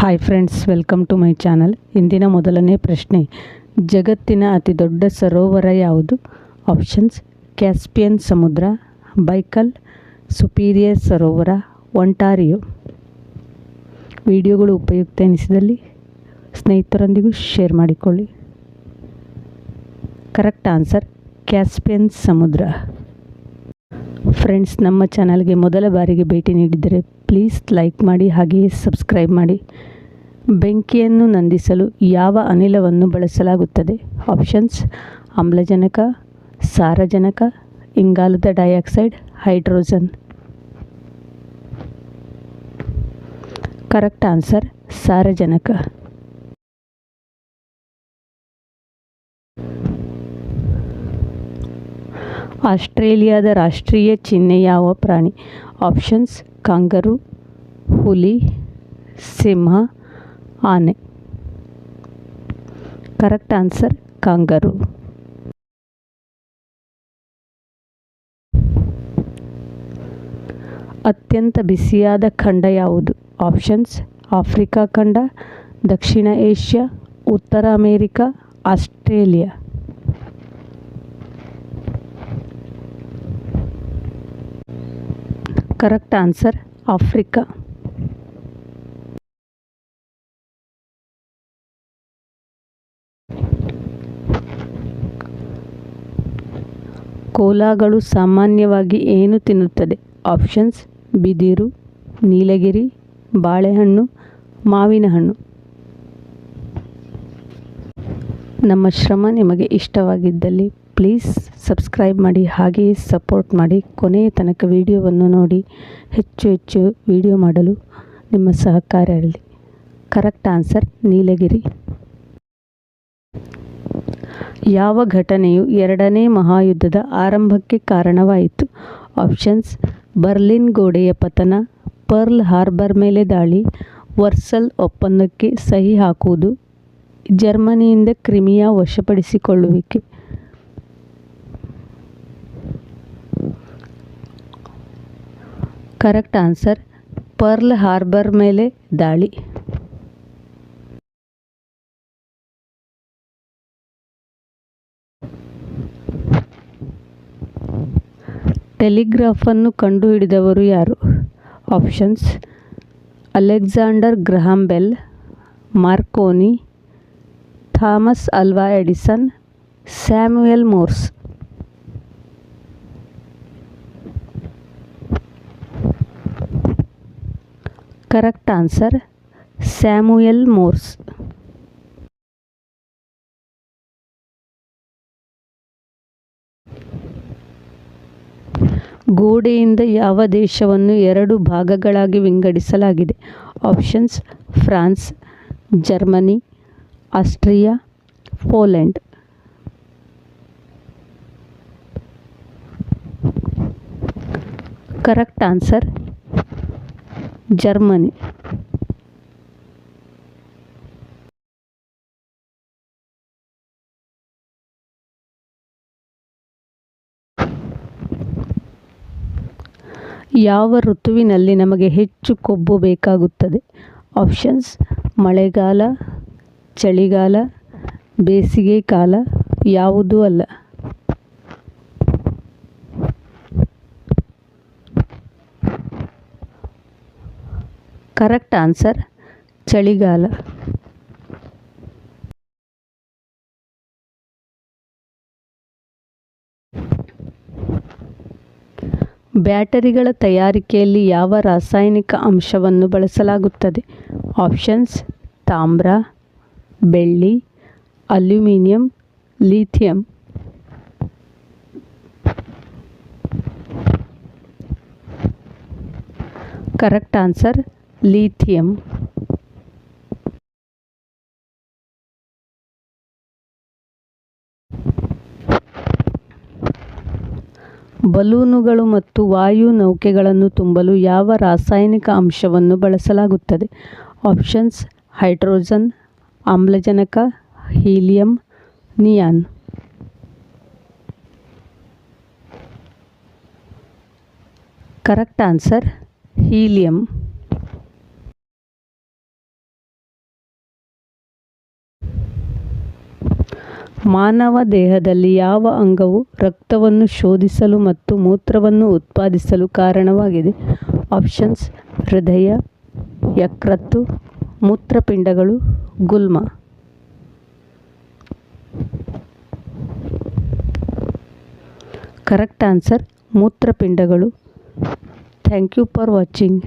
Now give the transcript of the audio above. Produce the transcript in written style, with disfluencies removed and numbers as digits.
Hi friends, welcome to my channel. ಇಂದಿನ ಮೊದಲನೇ ಪ್ರಶ್ನೆ, ಜಗತ್ತಿನ ಅತಿ ದೊಡ್ಡ ಸರೋವರ ಯಾವುದು? ಆಪ್ಷನ್ಸ್: ಕ್ಯಾಸ್ಪಿಯನ್ ಸಮುದ್ರ, ಬೈಕಲ್, ಸುಪೀರಿಯರ್ ಸರೋವರ, ಒಂಟಾರಿಯೋ. ವಿಡಿಯೋಗಳು ಉಪಯುಕ್ತ ಎನಿಸಿದಲ್ಲಿ ಸ್ನೇಹಿತರೊಂದಿಗೂ ಶೇರ್ ಮಾಡಿಕೊಳ್ಳಿ. ಕರೆಕ್ಟ್ ಆನ್ಸರ್ ಕ್ಯಾಸ್ಪಿಯನ್ ಸಮುದ್ರ. ಫ್ರೆಂಡ್ಸ್, ನಮ್ಮ ಚಾನಲ್ಗೆ ಮೊದಲ ಬಾರಿಗೆ ಭೇಟಿ ನೀಡಿದರೆ ಪ್ಲೀಸ್ ಲೈಕ್ ಮಾಡಿ, ಹಾಗೆಯೇ ಸಬ್ಸ್ಕ್ರೈಬ್ ಮಾಡಿ. ಬೆಂಕಿಯನ್ನು ನಂದಿಸಲು ಯಾವ ಅನಿಲವನ್ನು ಬಳಸಲಾಗುತ್ತದೆ? ಆಪ್ಷನ್ಸ್: ಆಮ್ಲಜನಕ, ಸಾರಜನಕ, ಇಂಗಾಲದ ಡೈಆಕ್ಸೈಡ್, ಹೈಡ್ರೋಜನ್. ಕರೆಕ್ಟ್ ಆನ್ಸರ್ ಸಾರಜನಕ. ಆಸ್ಟ್ರೇಲಿಯಾದ ರಾಷ್ಟ್ರೀಯ ಚಿಹ್ನೆ ಯಾವ ಪ್ರಾಣಿ? ಆಪ್ಷನ್ಸ್: ಕಾಂಗರೂ, ಹುಲಿ, ಸಿಂಹ, ಆನೆ. Correct answer kangaroo. ಅತ್ಯಂತ ಬಿಸಿಯಾದ ಖಂಡ ಯಾವುದು? ಆಪ್ಷನ್ಸ್: ಆಫ್ರಿಕಾ ಖಂಡ, ದಕ್ಷಿಣ ಏಷ್ಯಾ, ಉತ್ತರ America, Australia. Correct answer Africa. ಕೋಲಾಗಳು ಸಾಮಾನ್ಯವಾಗಿ ಏನು ತಿನ್ನುತ್ತದೆ? ಆಪ್ಷನ್ಸ್: ಬಿದಿರು, ನೀಲಗಿರಿ, ಬಾಳೆಹಣ್ಣು, ಮಾವಿನ ಹಣ್ಣು. ನಮ್ಮ ಶ್ರಮ ನಿಮಗೆ ಇಷ್ಟವಾಗಿದ್ದಲ್ಲಿ ಪ್ಲೀಸ್ ಸಬ್ಸ್ಕ್ರೈಬ್ ಮಾಡಿ, ಹಾಗೆಯೇ ಸಪೋರ್ಟ್ ಮಾಡಿ. ಕೊನೆಯ ತನಕ ವಿಡಿಯೋವನ್ನು ನೋಡಿ. ಹೆಚ್ಚು ಹೆಚ್ಚು ವಿಡಿಯೋ ಮಾಡಲು ನಿಮ್ಮ ಸಹಕಾರ ಇರಲಿ. ಕರೆಕ್ಟ್ ಆನ್ಸರ್ ನೀಲಗಿರಿ. ಯಾವ ಘಟನೆಯು ಎರಡನೇ ಮಹಾಯುದ್ಧದ ಆರಂಭಕ್ಕೆ ಕಾರಣವಾಯಿತು? ಆಪ್ಷನ್ಸ್: ಬರ್ಲಿನ್ ಗೋಡೆಯ ಪತನ, ಪರ್ಲ್ ಹಾರ್ಬರ್ ಮೇಲೆ ದಾಳಿ, ವರ್ಸಲ್ ಒಪ್ಪಂದಕ್ಕೆ ಸಹಿ ಹಾಕುವುದು, ಜರ್ಮನಿಯಿಂದ ಕ್ರಿಮಿಯಾ ವಶಪಡಿಸಿಕೊಳ್ಳುವಿಕೆ. ಕರೆಕ್ಟ್ ಆನ್ಸರ್ ಪರ್ಲ್ ಹಾರ್ಬರ್ ಮೇಲೆ ದಾಳಿ. ಟೆಲಿಗ್ರಾಫನ್ನು ಕಂಡುಹಿಡಿದವರು ಯಾರು? Options: Alexander Graham Bell, Marconi, Thomas Alva Edison, Samuel Morse. Correct answer Samuel Morse. ಗೋಡೆಯಿಂದ ಯಾವ ದೇಶವನ್ನು ಎರಡು ಭಾಗಗಳಾಗಿ ವಿಂಗಡಿಸಲಾಗಿದೆ? Options: France, Germany, Austria, Poland. Correct answer Germany. ಯಾವ ಋತುವಿನಲ್ಲಿ ನಮಗೆ ಹೆಚ್ಚು ಕೊಬ್ಬು ಬೇಕಾಗುತ್ತದೆ? ಆಪ್ಷನ್ಸ್: ಮಳೆಗಾಲ, ಚಳಿಗಾಲ, ಬೇಸಿಗೆ ಕಾಲ, ಯಾವುದೂ ಅಲ್ಲ. ಕರೆಕ್ಟ್ ಆನ್ಸರ್ ಚಳಿಗಾಲ. ಬ್ಯಾಟರಿಗಳ ತಯಾರಿಕೆಯಲ್ಲಿ ಯಾವ ರಾಸಾಯನಿಕ ಅಂಶವನ್ನು ಬಳಸಲಾಗುತ್ತದೆ? ಆಪ್ಷನ್ಸ್: ತಾಮ್ರ, ಬೆಳ್ಳಿ, aluminium, lithium. Correct answer lithium. ಬಲೂನುಗಳು ಮತ್ತು ವಾಯು ನೌಕೆಗಳನ್ನು ತುಂಬಲು ಯಾವ ರಾಸಾಯನಿಕ ಅಂಶವನ್ನು ಬಳಸಲಾಗುತ್ತದೆ? ಆಪ್ಷನ್ಸ್: ಹೈಡ್ರೋಜನ್, ಆಮ್ಲಜನಕ, helium, neon. Correct answer helium. ಮಾನವ ದೇಹದಲ್ಲಿ ಯಾವ ಅಂಗವು ರಕ್ತವನ್ನು ಶೋಧಿಸಲು ಮತ್ತು ಮೂತ್ರವನ್ನು ಉತ್ಪಾದಿಸಲು ಕಾರಣವಾಗಿದೆ? ಆಪ್ಷನ್ಸ್: ಹೃದಯ, ಯಕೃತ್ತು, ಮೂತ್ರಪಿಂಡಗಳು, ಗುಲ್ಮ. ಕರೆಕ್ಟ್ ಆನ್ಸರ್ ಮೂತ್ರಪಿಂಡಗಳು. Thank you for watching.